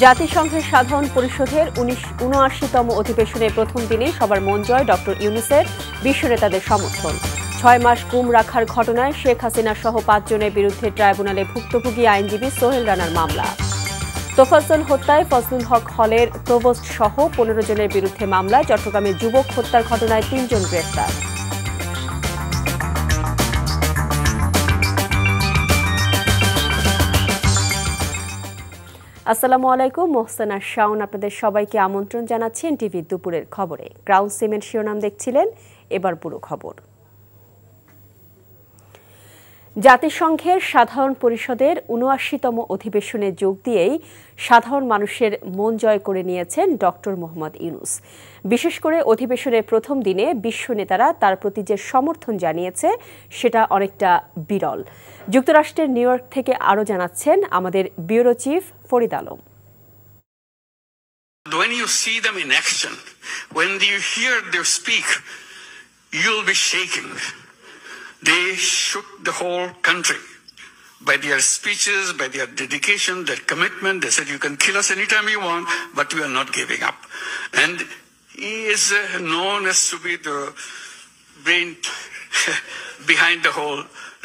জাতিসংঘের সাধারণ পরিষদের ৭৯তম অধিবেশনের প্রথম দিনে সবার মন জয় ডক্টর ইউনূসের, বিশ্ব নেতাদের সমর্থন। ৬ মাস গুম রাখার ঘটনায় শেখ হাসিনা সহ ৫ জনের বিরুদ্ধে ট্রাইব্যুনালে ভুক্তভোগী আইনজীবী সোহেল রানার মামলা। তোফাজ্জল হত্যায় ফজলুল হক হলের প্রভোস্ট সহ ১৫ জনের বিরুদ্ধে মামলা। চট্টগ্রামে যুবক হত্যার ঘটনায় ৩ জন গ্রেফতার। আসসালামু আলাইকুম, মোহসেনা শাওন আপনাদের সবাইকে আমন্ত্রণ জানাচ্ছি এনটিভি দুপুরের খবরে। ক্রাউন সিমেন্ট শিরোনাম দেখছিলেন, এবার পুরো খবর। জাতিসংঘের সাধারণ পরিষদের ৭৯তম অধিবেশনে যোগ দিয়েই সাধারণ মানুষের মন জয় করে নিয়েছেন ডক্টর মোহাম্মদ ইউনূস। বিশেষ করে অধিবেশনের প্রথম দিনে বিশ্ব নেতারা তার প্রতি যে সমর্থন জানিয়েছে সেটা অনেকটা বিরল। যুক্তরাষ্ট্রের নিউ ইয়র্ক থেকে আরও জানাচ্ছেন আমাদের bureau chief Farid Alam. When you see them in action, when you hear them speak, you'll be shaking. They shook the whole country by their speeches, by their dedication, their commitment. They said, you can kill us anytime you want, but we are not giving up. And he is known as to be the brain behind the whole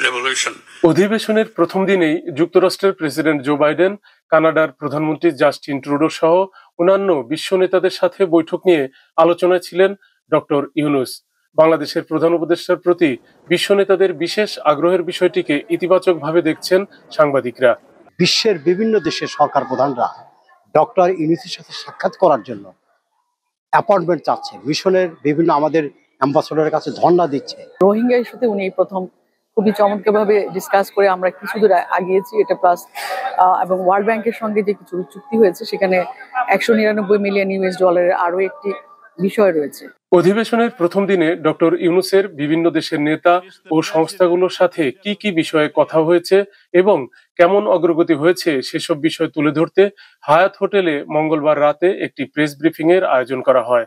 revolution. অধিবেশনের প্রথম দিনেই যুক্তরাষ্ট্রের president Joe Biden, কানাডার প্রধানমন্ত্রী Justin Trudeau সহ অন্যান্য বিশ্ব নেতাদের সাথে বৈঠক নিয়ে আলোচনায় ছিলেন ডক্টর ইউনূস। বাংলাদেশের প্রধান উপদেষ্টার প্রতি বিশ্ব নেতাদের বিশেষ আগ্রহের বিষয়টিকে ইতিবাচকভাবে দেখছেন সাংবাদিকরা। বিশ্বের বিভিন্ন দেশের সরকার প্রধানরা ডক্টর ইউনূসের সাথে সাক্ষাৎ করার জন্য অ্যাপয়েন্টমেন্ট চাচ্ছে, মিশনের বিভিন্ন আমাদের অ্যাম্বাসেডরের কাছে ধর্ণা দিচ্ছে। রোহিঙ্গা ইস্যুতে উনি প্রথম খুবই চমৎকারভাবে ডিসকাস করে আমরা কিছু দূর আগিয়েছি এটা, প্লাস এবং ওয়ার্ল্ড ব্যাংকের সঙ্গে যে কিছু চুক্তি হয়েছে সেখানে $199 মিলিয়ন আরও একটি বিষয় রয়েছে। অধিবেশনের প্রথম দিনে ডক্টর ইউনূসের বিভিন্ন দেশের নেতা ও সংস্থাগুলোর সাথে কি কি বিষয়ে কথা হয়েছে এবং কেমন অগ্রগতি হয়েছে সেসব বিষয় তুলে ধরতে হায়াত হোটেলে মঙ্গলবার রাতে একটি প্রেস ব্রিফিং এর আয়োজন করা হয়।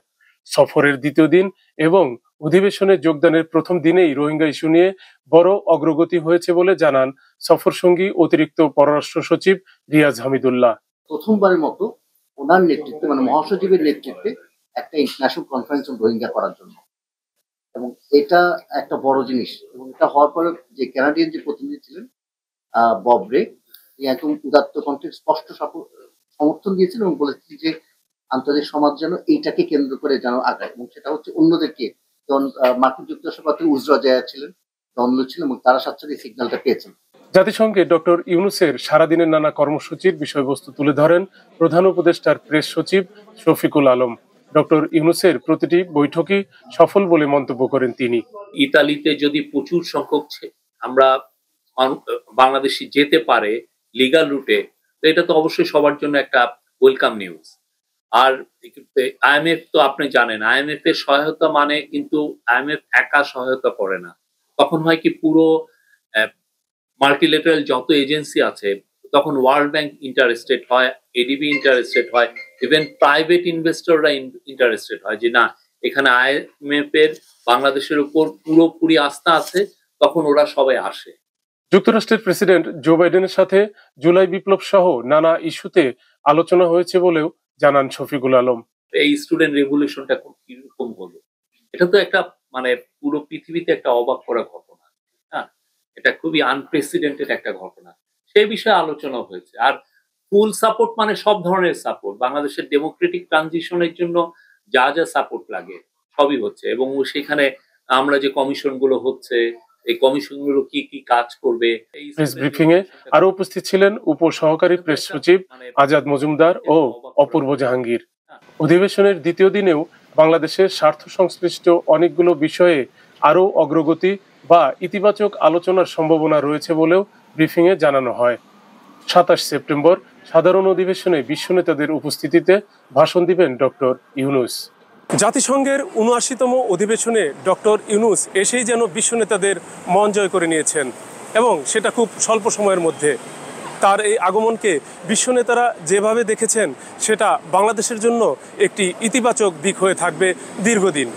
সফরের দ্বিতীয় দিন এবং অধিবেশনে যোগদানের প্রথম দিনেই রোহিঙ্গা ইস্যু নিয়ে বড় অগ্রগতি হয়েছে বলে জানান সফরসঙ্গী অতিরিক্ত পররাষ্ট্র সচিব রিয়াজ হামিদুল্লাহ। প্রথমবারের মতো ওনার নেতৃত্বে, মানে মহাসচিবের নেতৃত্বে একটা ইন্টারন্যাশনাল কনফারেন্স অন রোহিঙ্গা করার জন্য, এবং এটা একটা বড় জিনিস। এবং এটা হওয়ার পরে যে কানাডিয়ান যে প্রতিনিধি ছিলেন বব রে, একদম উদাত্ত কণ্ঠে স্পষ্ট সমর্থন দিয়েছেন এবং বলেছেন যে আন্তর্জাতিক সমাজ যেন এইটাকে কেন্দ্র করে যেন আগায়, এবং সেটা হচ্ছে অন্যদেরকে, যেমন মার্কিন যুক্তরাষ্ট্র পাত্রে উজরা জায়া ছিলেন, দন্ডু ছিলেন, এবং তারা সাথে সিগন্যালটা পেয়েছেন। জাতিসংঘে ডক্টর ইউনূসের সারাদিনের নানা কর্মসূচির বিষয়বস্তু তুলে ধরেন প্রধান উপদেষ্টার প্রেস সচিব শফিকুল আলম। ডক্টর ইউনূসের প্রতিটি বৈঠকই সফল বলে মন্তব্য করেন তিনি। ইতালিতে যদি প্রচুর সংখ্যক আমরা বাংলাদেশি যেতে পারে লিগাল রুটে, তো এটা তো অবশ্যই সবার জন্য একটা ওয়েলকাম নিউজ। আর আইএমএফ তো আপনি জানেন, আইএমএফ এর সহায়তা মানে কিন্তু আইএমএফ একা সহায়তা করে না। তখন হয় কি, পুরো মাল্টিলেটারাল যত এজেন্সি আছে তখন ওয়ার্ল্ড ব্যাংক ইন্টারেস্টেড হয়, এডিবি ইন্টারেস্টেড হয়, ইভেন প্রাইভেট ইনভেস্টররা ইন্টারেস্টেড হয় যে না, এখানে আইএমএফ এর বাংলাদেশের উপর পুরোপুরি আস্থা আছে, তখন ওরা সবাই আসে। যুক্তরাষ্ট্রের প্রেসিডেন্ট জো বাইডেনের সাথে জুলাই বিপ্লব সহ নানা ইস্যুতে আলোচনা হয়েছে বলেও জানান শফিকুল আলম। এই স্টুডেন্ট রেভলিউশনটা কিরকম হলো, এটা তো একটা মানে পুরো পৃথিবীতে একটা অবাক করা ঘটনা। হ্যাঁ, এটা খুবই আনপ্রেসিডেন্টেড একটা ঘটনা, সেই বিষয়ে আলোচনা হয়েছে। আর ফুল সাপোর্ট মানে সব ধরনের সাপোর্ট, বাংলাদেশের ডেমোক্রেটিক ট্রানজিশনের জন্য যা যা সাপোর্ট লাগে সবই হচ্ছে। এবং সেখানে আমরা যে কমিশন গুলো হচ্ছে, এই কমিশন গুলো কি কি কাজ করবে। প্রেস ব্রিফিং এ আরো উপস্থিত ছিলেন উপসহকারী প্রেস সচিব আজাদ মজুমদার ও অপূর্ব জাহাঙ্গীর। অধিবেশনের দ্বিতীয় দিনেও বাংলাদেশের স্বার্থ সংশ্লিষ্ট অনেকগুলো বিষয়ে আরো অগ্রগতি বা ইতিবাচক আলোচনার সম্ভাবনা রয়েছে বলেও ব্রিফিং এ জানানো হয়। ২৭ সেপ্টেম্বর সাধারণ অধিবেশনে বিশ্ব নেতাদের উপস্থিতিতে ভাষণ দিবেন ডক্টর ইউনূস। জাতিসংঘের ৭৯তম অধিবেশনে ডক্টর ইউনূস এসেই যেন বিশ্ব নেতাদের মন জয় করে নিয়েছেন, এবং সেটা খুব স্বল্প সময়ের মধ্যে। তার এই আগমনকে বিশ্ব নেতারা যেভাবে দেখেছেন সেটা বাংলাদেশের জন্য একটি ইতিবাচক দিক হয়ে থাকবে দীর্ঘদিন।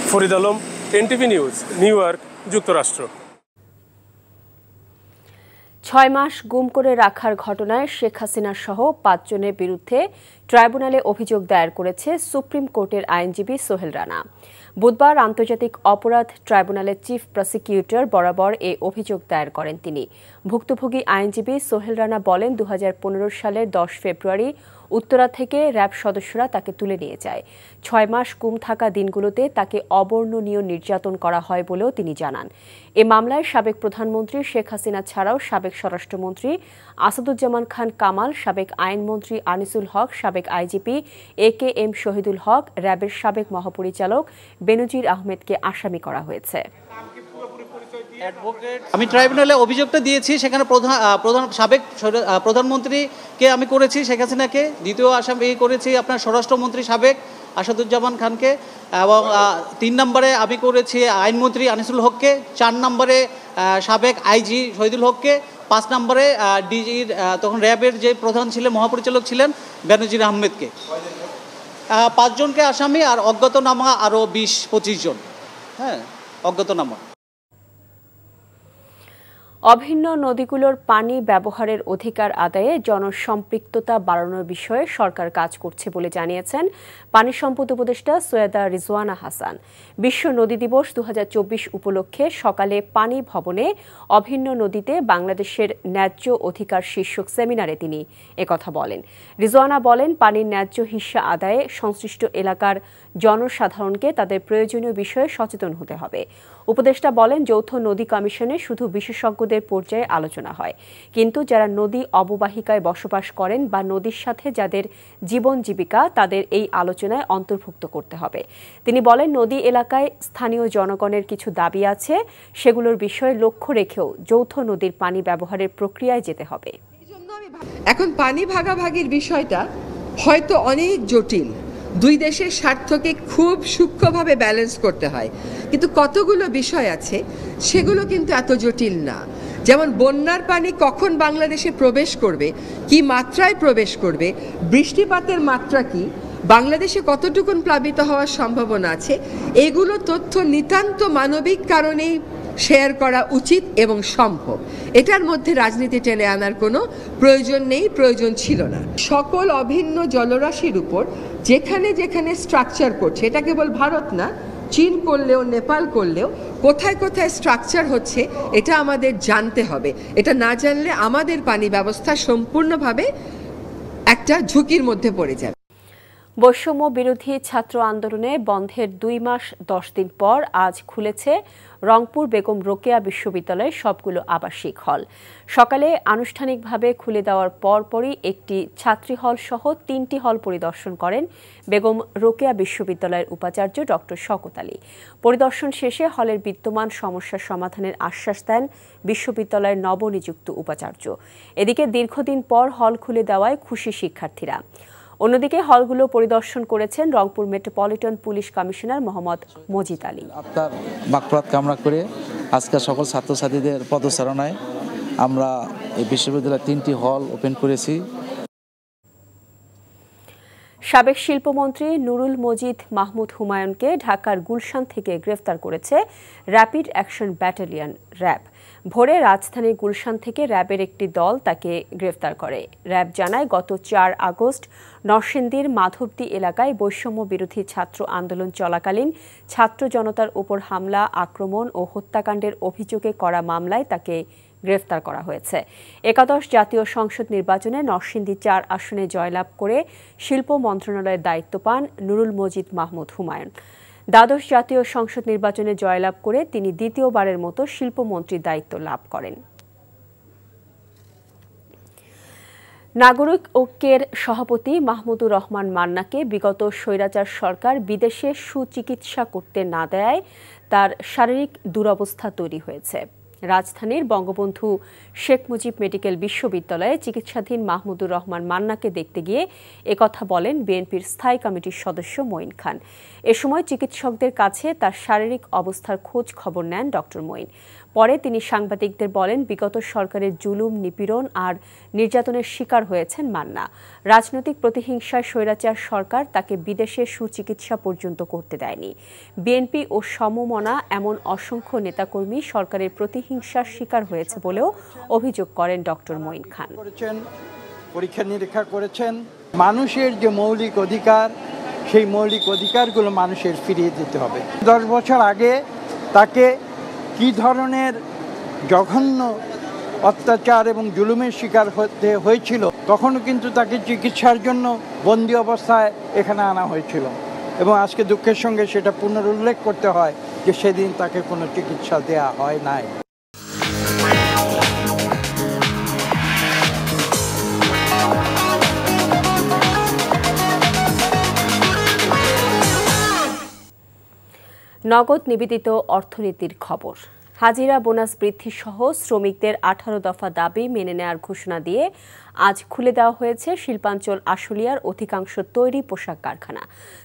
Farid Alam, NTV news, new York, যুক্তরাষ্ট্র। 6 মাস গুম করে রাখার ঘটনায় শেখ হাসিনা সহ 5 জনের বিরুদ্ধে ট্রাইব্যুনালে অভিযোগ দায়ের করেছে সুপ্রিম কোর্টের আইনজীবী সোহেল রানা। বুধবার আন্তর্জাতিক অপরাধ ট্রাইব্যুনালের চিফ প্রসিকিউটর বরাবর এ অভিযোগ দায়ের করেন তিনি। ভুক্তভোগী আইনজীবী সোহেল রানা বলেন, 2015 সালের 10 ফেব্রুয়ারি উত্তরা থেকে র্যাব সদস্যরা তাকে তুলে নিয়ে যায়। 6 মাস গুম থাকা দিনগুলোতে তাকে অবর্ণনীয় নির্যাতন করা হয় বলেও তিনি জানান। এ মামলায় সাবেক প্রধানমন্ত্রী শেখ হাসিনা ছাড়াও সাবেক স্বরাষ্ট্রমন্ত্রী আসাদুজ্জামান খান কামাল, সাবেক আইনমন্ত্রী আনিসুল হক, সাবেক আইজিপি AKM শহীদুল হক, র্যাবের সাবেক মহাপরিচালক বেনজির আহমেদকে আসামি করা হয়েছে। আমি ট্রাইব্যুনালে অভিযোগটা দিয়েছি, সেখানে সাবেক প্রধানমন্ত্রীকে আমি করেছি শেখ হাসিনাকে, দ্বিতীয় আসামি করেছি আপনার স্বরাষ্ট্রমন্ত্রী সাবেক আসাদুজ্জামান খানকে, এবং 3 নম্বরে আমি করেছি আইনমন্ত্রী আনিসুল হককে, 4 নম্বরে সাবেক আইজি শহীদুল হককে, 5 নম্বরে ডিজির তখন র্যাবের যে প্রধান ছিলেন মহাপরিচালক ছিলেন বেনজির আহমেদকে। 5 জনকে আসামি, আর অজ্ঞাতনামা আরও 20-25 জন। হ্যাঁ, অজ্ঞাতনামা। অভিন্ন নদীগুলোর পানি ব্যবহারের অধিকার আদায়ে জনসম্পৃক্ততা বাড়ানোর বিষয়ে সরকার কাজ করছে বলে জানিয়েছেন পানি সম্পদ উপদেষ্টা সৈয়দা রিজওয়ানা হাসান। বিশ্ব নদী দিবস 2024 উপলক্ষে সকালে পানি ভবনে অভিন্ন নদীতে বাংলাদেশের ন্যায্য অধিকার শীর্ষক সেমিনারে তিনি একথা বলেন। রিজওয়ানা বলেন, পানির ন্যায্য হিস্যা আদায়ে সংশ্লিষ্ট এলাকার জনসাধারণকে তাদের প্রয়োজনীয় বিষয়ে সচেতন হতে হবে। উপদেষ্টা বলেন, যৌথ নদী কমিশনে শুধু বিশেষজ্ঞদের পর্যায়ে আলোচনা হয়, কিন্তু যারা নদী অববাহিকায় বসবাস করেন বা নদীর সাথে যাদের জীবন জীবিকা, তাদের এই আলোচনায় অন্তর্ভুক্ত করতে হবে। তিনি বলেন, নদী এলাকায় স্থানীয় জনগণের কিছু দাবি আছে, সেগুলোর বিষয়ে লক্ষ্য রেখেও যৌথ নদীর পানি ব্যবহারের প্রক্রিয়ায় যেতে হবে। এখন পানি ভাগাভাগির বিষয়টা হয়তো অনেক জটিল, দুই দেশের স্বার্থকে খুব সূক্ষ্মভাবে ব্যালেন্স করতে হয়, কিন্তু কতগুলো বিষয় আছে সেগুলো কিন্তু এত জটিল না। যেমন বন্যার পানি কখন বাংলাদেশে প্রবেশ করবে, কি মাত্রায় প্রবেশ করবে, বৃষ্টিপাতের মাত্রা কি, বাংলাদেশে কতটুকুন প্লাবিত হওয়ার সম্ভাবনা আছে, এগুলো তথ্য নিতান্ত মানবিক কারণেই শেয়ার করা উচিত এবং সম্ভব। এটার মধ্যে রাজনীতি টেনে আনার কোনো প্রয়োজন নেই, প্রয়োজন ছিল না। সকল অভিন্ন জলরাশির উপর যেখানে যেখানে স্ট্রাকচার করছে, এটা কেবল ভারত না, চীন করলেও নেপাল করলেও কোথায় কোথায় স্ট্রাকচার হচ্ছে এটা আমাদের জানতে হবে। এটা না জানলে আমাদের পানি ব্যবস্থা সম্পূর্ণভাবে একটা ঝুঁকির মধ্যে পড়ে যাবে। বৈষম্য বিরোধী ছাত্র আন্দোলনে বন্ধের 2 মাস 10 দিন পর আজ খুলেছে রংপুর বেগম রোকেয়া বিশ্ববিদ্যালয়ের সবগুলো আবাসিক হল। সকালে আনুষ্ঠানিকভাবে খুলে দেওয়ার পরপরই একটি ছাত্রী হল সহ 3টি হল পরিদর্শন করেন বেগম রোকেয়া বিশ্ববিদ্যালয়ের উপাচার্য ডক্টর শওকত আলী। পরিদর্শন শেষে হলের বিদ্যমান সমস্যা সমাধানের আশ্বাস দেন বিশ্ববিদ্যালয়ের নবনিযুক্ত উপাচার্য। এদিকে দীর্ঘদিন পর হল খুলে দেওয়ায় খুশি শিক্ষার্থীরা। অন্যদিকে হলগুলো পরিদর্শন করেছেন Rangpur metropolitan police commissioner Mohammad Majid Ali. আপনার মাগফিরাত কামনা করে আজকে সকল ছাত্রছাত্রীদের পদচারণায় আমরা এই বিশ্ববিদ্যালয়ে 3টি হল ওপেন করেছি। সাবেক শিল্পমন্ত্রী নুরুল মজিদ মাহমুদ হুমায়ুনকে ঢাকার গুলশান থেকে গ্রেফতার করেছে র্যাপিড অ্যাকশন ব্যাটালিয়ন র্যাব। ভোরে রাজধানীর গুলশান থেকে র্যাবের একটি দল তাকে গ্রেফতার করে। র্যাব জানায়, গত 4 আগস্ট নরসিংদীর মাধবদী এলাকায় বৈষম্য বিরোধী ছাত্র আন্দোলন চলাকালীন ছাত্র জনতার উপর হামলা, আক্রমণ ও হত্যাকাণ্ডের অভিযোগে করা মামলায় তাকে গ্রেফতার করা হয়েছে। একাদশ জাতীয় সংসদ নির্বাচনে নরসিংদী 4 আসনে জয়লাভ করে শিল্প মন্ত্রণালয়ের দায়িত্ব পান নুরুল মজিদ মাহমুদ হুমায়ুন। দ্বাদশ জাতীয় সংসদ নির্বাচনে জয়লাভ করে তিনি দ্বিতীয়বারের মতো শিল্পমন্ত্রীর দায়িত্ব লাভ করেন। নাগরিক ঐক্যের সভাপতি মাহমুদুর রহমান মান্নাকে বিগত স্বৈরাচার সরকার বিদেশে সুচিকিৎসা করতে না দেয়ায় তার শারীরিক দুরবস্থা তৈরি হয়েছে। রাজধানীর বঙ্গবন্ধু শেখ মুজিব মেডিকেল বিশ্ববিদ্যালয়ে চিকিৎসাধীন মাহমুদুর রহমান মান্নাকে দেখতে গিয়ে একথা বলেন বিএনপির স্থায়ী কমিটির সদস্য মঈন খান। এ সময় চিকিৎসকদের কাছে তার শারীরিক অবস্থার খোঁজ খবর নেন ডক্টর মঈন। পরে তিনি সাংবাদিকদের বলেন, বিগত সরকারের জুলুম, নিপীড়ন আর নির্যাতনের শিকার হয়েছেন মান্না। রাজনৈতিক প্রতিহিংসায় স্বৈরাচার সরকার তাকে বিদেশে সুচিকিৎসা পর্যন্ত করতে দেয়নি। বিএনপি ও সমমনা এমন অসংখ্য নেতাকর্মী সরকারের প্রতিহিংসার শিকার হয়েছে বলেও অভিযোগ করেন ডক্টর মঈন খান। পরীক্ষা নিরীক্ষা করেছেন, মানুষের যে মৌলিক অধিকার, সেই মৌলিক অধিকারগুলো মানুষের ফিরিয়ে দিতে হবে। 10 বছর আগে তাকে কি ধরনের জঘন্য অত্যাচার এবং জুলুমের শিকার হতে হয়েছিল, তখনও কিন্তু তাকে চিকিৎসার জন্য বন্দি অবস্থায় এখানে আনা হয়েছিল এবং আজকে দুঃখের সঙ্গে সেটা পুনরুল্লেখ করতে হয় যে সেদিন তাকে কোনো চিকিৎসা দেয়া হয় নাই। নগদ নিবেদিত অর্থনীতির খবর। হাজিরা বোনাস বৃদ্ধি সহ শ্রমিকদের 18 দফা দাবি মেনে নেওয়ার ঘোষণা দিয়ে আজ খুলে দেওয়া হয়েছে শিল্পাঞ্চল আশুলিয়ার অধিকাংশ তৈরি পোশাক কারখানা।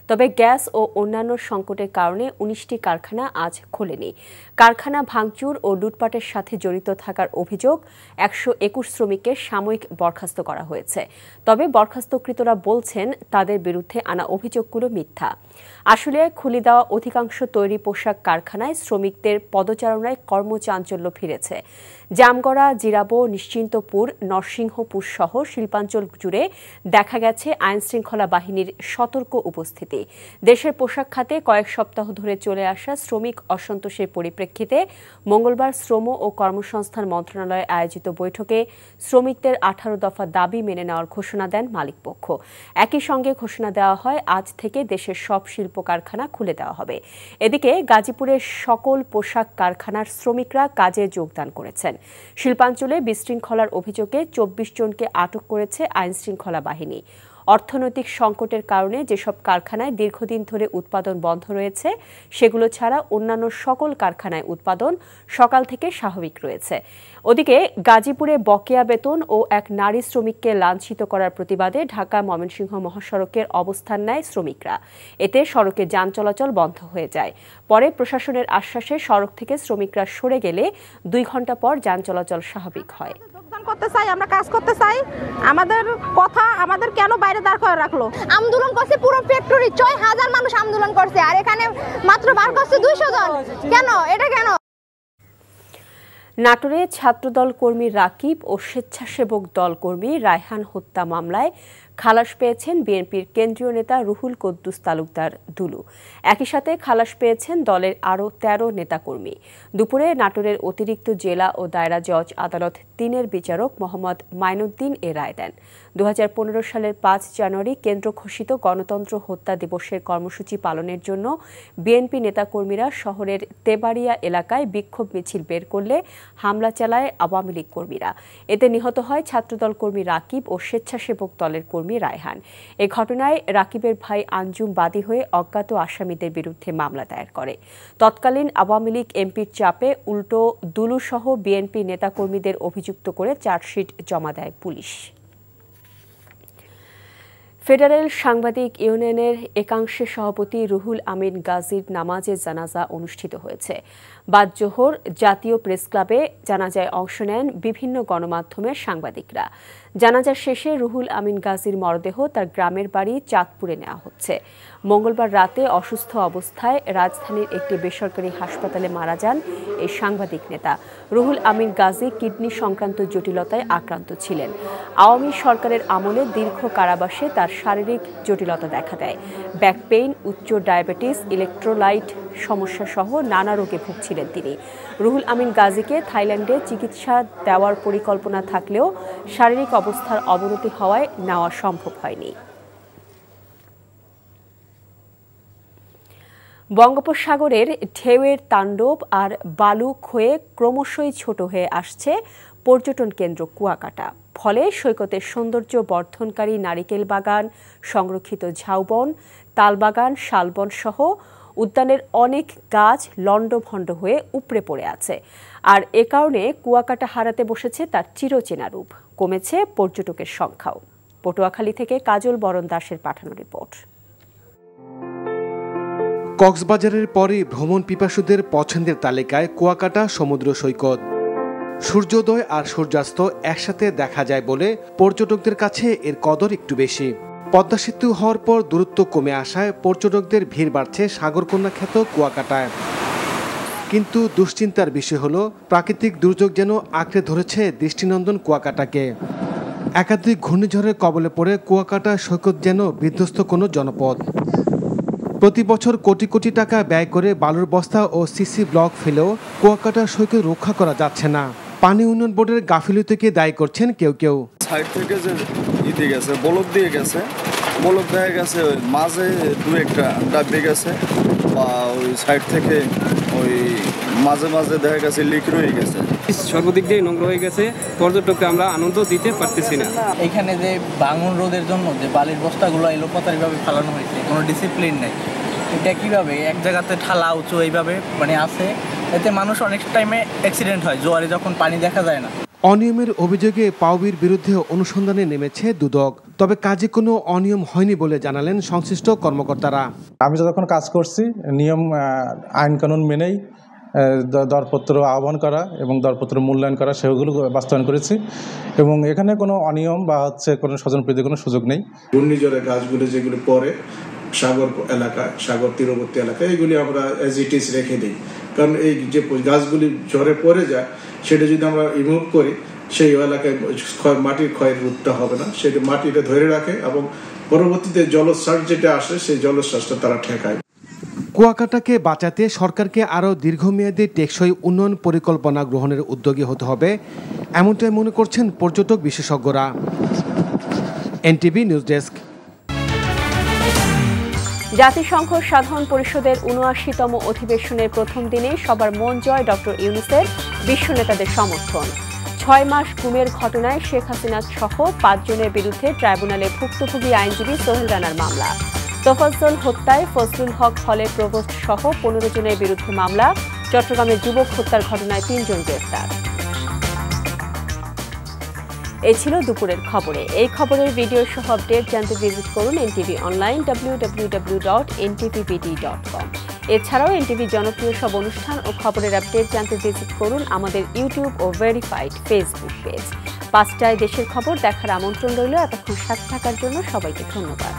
তবে গ্যাস ও অন্যান্য সংকটের কারণে 19টি কারখানা আজ খোলেনি। কারখানা ভাঙচুর ও লুটপাটের সাথে জড়িত থাকার অভিযোগ 121 শ্রমিককে সাময়িক বরখাস্ত করা হয়েছে। তবে বরখাস্তকৃতরা বলছেন তাদের বিরুদ্ধে আনা অভিযোগগুলো মিথ্যা। আশুলিয়ায় খুলে দেওয়া অধিকাংশ তৈরি পোশাক কারখানায় শ্রমিকদের পদচারণায় কর্মচাঞ্চল্য ফিরেছে। জামগড়া, জিরাবো, নিশ্চিন্তপুর, নরসিংহপুর সহ শিল্পাঞ্চল জুড়ে দেখা গেছে আইনশৃঙ্খলা বাহিনীর সতর্ক উপস্থিতি। দেশের পোশাক খাতে কয়েক সপ্তাহ ধরে চলে আসা শ্রমিক অসন্তোষের পরিপ্রেক্ষিতে মঙ্গলবার শ্রম ও কর্মসংস্থান মন্ত্রণালয়ে আয়োজিত বৈঠকে শ্রমিকদের 18 দফা দাবি মেনে নেওয়ার ঘোষণা দেন মালিকপক্ষ। একই সঙ্গে ঘোষণা দেওয়া হয় আজ থেকে দেশের সব শিল্প কারখানা খুলে দেওয়া হবে। এদিকে গাজীপুরের সকল পোশাক কারখানার শ্রমিকরা কাজে যোগদান করেছেন। শিল্পাঞ্চলে বিশৃঙ্খলার অভিযোগে 24 জনকে আটক করেছে আইনশৃঙ্খলা বাহিনী। অর্থনৈতিক সংকটের কারণে যেসব কারখানায় দীর্ঘদিন ধরে উৎপাদন বন্ধ রয়েছে সেগুলো ছাড়া অন্যান্য সকল কারখানায় উৎপাদন সকাল থেকে স্বাভাবিক রয়েছে। ওদিকে গাজীপুরে বকেয়া বেতন ও এক নারী শ্রমিককে লাঞ্ছিত করার প্রতিবাদে ঢাকা ময়মনসিংহ মহাসড়কের অবস্থান নেয় শ্রমিকরা। এতে সড়কে যান চলাচল বন্ধ হয়ে যায়। পরে প্রশাসনের আশ্বাসে সড়ক থেকে শ্রমিকরা সরে গেলে 2 ঘণ্টা পর যান চলাচল স্বাভাবিক হয়। করতে চাই, আমরা কাজ করতে চাই, আমাদের কথা আমাদের কেন বাইরে দাঁড় করে রাখলো? আন্দোলন করছে পুরো ফ্যাক্টরি, 6000 মানুষ আন্দোলন করছে, আর এখানে মাত্র বার করছে 200 জন। কেন? এটা কেন? নাটোরে ছাত্রদল কর্মী রাকিব ও স্বেচ্ছাসেবক দল কর্মী রায়হান হত্যা মামলায় খালাস পেয়েছেন বিএনপির কেন্দ্রীয় নেতা রুহুল কুদ্দুস তালুকদার দুলু। একই সাথে খালাস পেয়েছেন দলের আরও 13 নেতাকর্মী। দুপুরে নাটোরের অতিরিক্ত জেলা ও দায়রা জজ আদালত 3-এর বিচারক মোহাম্মদ মাইনুদ্দিন এ রায় দেন। 2015 সালের 5 জানুয়ারি কেন্দ্র ঘোষিত গণতন্ত্র হত্যা দিবসের কর্মসূচি পালনের জন্য বিএনপি নেতাকর্মীরা শহরের তেবাড়িয়া এলাকায় বিক্ষোভ মিছিল বের করলে হামলা চালায় আওয়ামী লীগ কর্মীরা। এতে নিহত হয় ছাত্রদল কর্মী রাকিব ও স্বেচ্ছাসেবক দলের কর্মী রায়হান। এ ঘটনায় রাকিবের ভাই আঞ্জুম বাদী হয়ে অজ্ঞাত আসামিদের বিরুদ্ধে মামলা দায়ের করে। তৎকালীন আওয়ামী লীগ এমপির চাপে উল্টো দুলুসহ বিএনপি নেতাকর্মীদের অভিযুক্ত করে চার্জশিট জমা দেয় পুলিশ। ফেডারেল সাংবাদিক ইউনিয়নের একাংশের সভাপতি রুহুল আমিন গাজীর নামাজে জানাজা অনুষ্ঠিত হয়েছে। বাদ জোহর জাতীয় প্রেস ক্লাবে জানাজায় অংশ নেন বিভিন্ন গণমাধ্যমের সাংবাদিকরা। জানাজা শেষে রুহুল আমিন গাজীর মরদেহ তার গ্রামের বাড়ি চাঁদপুরে নেওয়া হচ্ছে। মঙ্গলবার রাতে অসুস্থ অবস্থায় রাজধানীর একটি বেসরকারি হাসপাতালে মারা যান এই সাংবাদিক নেতা। রুহুল আমিন গাজী কিডনি সংক্রান্ত জটিলতায় আক্রান্ত ছিলেন। আওয়ামী সরকারের আমলে দীর্ঘ কারাবাসে তার শারীরিক জটিলতা দেখা দেয়। ব্যাক পেইন, উচ্চ ডায়াবেটিস, ইলেকট্রোলাইট সমস্যা সহ নানা রোগে ভুগছিলেন তিনি। রুহুল আমিন গাজীকে থাইল্যান্ডে চিকিৎসা দেওয়ার পরিকল্পনা থাকলেও শারীরিক অবস্থার অবনতি হওয়ায় নেওয়া সম্ভব হয়নি। বঙ্গোপসাগরের ঢেউয়ের তাণ্ডব আর বালু ক্ষয়ে ক্রমশই ছোট হয়ে আসছে পর্যটন কেন্দ্র কুয়াকাটা। ফলে সৈকতের সৌন্দর্য বর্ধনকারী নারিকেল বাগান, সংরক্ষিত ঝাউবন, তালবাগান, শালবন সহ উদ্যানের অনেক গাছ লণ্ডভণ্ড হয়ে উপড়ে পড়ে আছে। আর এ কারণে কুয়াকাটা হারাতে বসেছে তার চিরচেনা রূপ। কমেছে পর্যটকের সংখ্যাও। পটুয়াখালী থেকে কাজল বরণ দাসের পাঠানো রিপোর্ট। কক্সবাজারের পরে ভ্রমণ পিপাসুদের পছন্দের তালিকায় কুয়াকাটা সমুদ্র সৈকত। সূর্যোদয় আর সূর্যাস্ত একসাথে দেখা যায় বলে পর্যটকদের কাছে এর কদর একটু বেশি। পদ্মা সেতু হওয়ার পর দূরত্ব কমে আসায় পর্যটকদের ভিড় বাড়ছে সাগরকন্যা খ্যাত কুয়াকাটায়। কিন্তু দুশ্চিন্তার বিষয় হলো প্রাকৃতিক দুর্যোগ যেন আঁকড়ে ধরেছে দৃষ্টিনন্দন কুয়াকাটাকে। একাধিক ঘূর্ণিঝড়ের কবলে পড়ে কুয়াকাটা সৈকত যেন বিধ্বস্ত কোনো জনপদ। প্রতি বছর কোটি কোটি টাকা ব্যয় করে বালুর বস্তা ও সিসি ব্লক ফেলেও কুয়াকাটা সৈকত রক্ষা করা যাচ্ছে না। পানি উন্নয়ন বোর্ডের গাফিলতিকে দায়ী করছেন কেউ কেউ। সাইড থেকে যে ইতে গেছে বলক দিয়ে গেছে, বলক দেখা গেছে মাঝে দু একটা ডাবে গেছে, বা ওই সাইড থেকে ওই মাঝে মাঝে দেখা গেছে লিক রয়ে গেছে। সর্বদিক দিয়ে নোংরা হয়ে গেছে, পর্যটককে আমরা আনন্দ দিতে পারতেছি না। এখানে যে ভাঙন রোধের জন্য যে বালির বস্তাগুলো এলোপাতারিভাবে ফেলানো হয়েছে, কোনো ডিসিপ্লিন নেই। এটা কীভাবে এক জায়গাতে ঠালা উঁচু এইভাবে আছে, এতে মানুষ অনেক টাইমে অ্যাক্সিডেন্ট হয় জোয়ারে যখন পানি দেখা যায় না। অনিয়মের অভিযোগে পাউবির বিরুদ্ধে অনুসন্ধানে নেমেছে দুদক, তবে কাজে কোনো অনিয়ম হয়নি বলে জানালেন সংশ্লিষ্ট কর্মকর্তারা। আমি যখন কাজ করছি নিয়ম আইন কানুন মেনেই দরপত্র আহ্বান করা এবং দরপত্র মূল্যায়ন করা সেগুলো বাস্তবায়ন করেছি, এবং এখানে কোনো অনিয়ম বা কোনো স্বজনপ্রীতির কোনো সুযোগ নেই। ঘূর্ণিঝড়ের গাছগুলো যেগুলো পরে সাগর এলাকা, সাগর তীরবর্তী এলাকা, এগুলি আমরা এজ ইট ইজ রেখে দিই। কারণ এই যে গাছগুলি ঝড়ে পড়ে যায়, সেটা যদি আমরা রিমুভ করি, সেই এলাকায় মাটির ক্ষয়ের রোধটা হবে না, সেটা মাটিটা ধরে রাখে এবং পরবর্তীতে জলোচ্ছ্বাস যেটা আসে সেই জলোচ্ছ্বাসটা তারা ঠেকায়। কুয়াকাটাকে বাঁচাতে সরকারকে আরও দীর্ঘমেয়াদী টেকসই উন্নয়ন পরিকল্পনা গ্রহণের উদ্যোগী হতে হবে, এমনটাই মনে করছেন পর্যটক বিশেষজ্ঞরা। NTV news desk. জাতিসংঘ সাধারণ পরিষদের ৭৯তম অধিবেশনের প্রথম দিনে সবার মন জয় ডক্টর ইউনূসের, বিশ্ব নেতাদের সমর্থন। ৬ মাস গুমের ঘটনায় শেখ হাসিনা সহ ৫ জনের বিরুদ্ধে ট্রাইব্যুনালে ভুক্তভোগী আইনজীবী সোহেল রানার মামলা। তোফাজ্জল হত্যায় ফজলুল হক হলের প্রভোস্ট সহ ১৫ জনের বিরুদ্ধে মামলা। চট্টগ্রামে যুবক হত্যার ঘটনায় ৩ জন গ্রেফতার। এই ছিল দুপুরের খবরে। এই খবরের ভিডিও সহ আপডেট জানতে ভিজিট করুন এনটিভি অনলাইন www.ntvbd.com। এছাড়াও এনটিভি জনপ্রিয় সব অনুষ্ঠান ও খবরের আপডেট জানতে ভিজিট করুন আমাদের ইউটিউব ও ভেরিফাইড ফেসবুক পেজ। ৫টায় দেশের খবর দেখার আমন্ত্রণ রইল। এতক্ষণ সাথে থাকার জন্য সবাইকে ধন্যবাদ।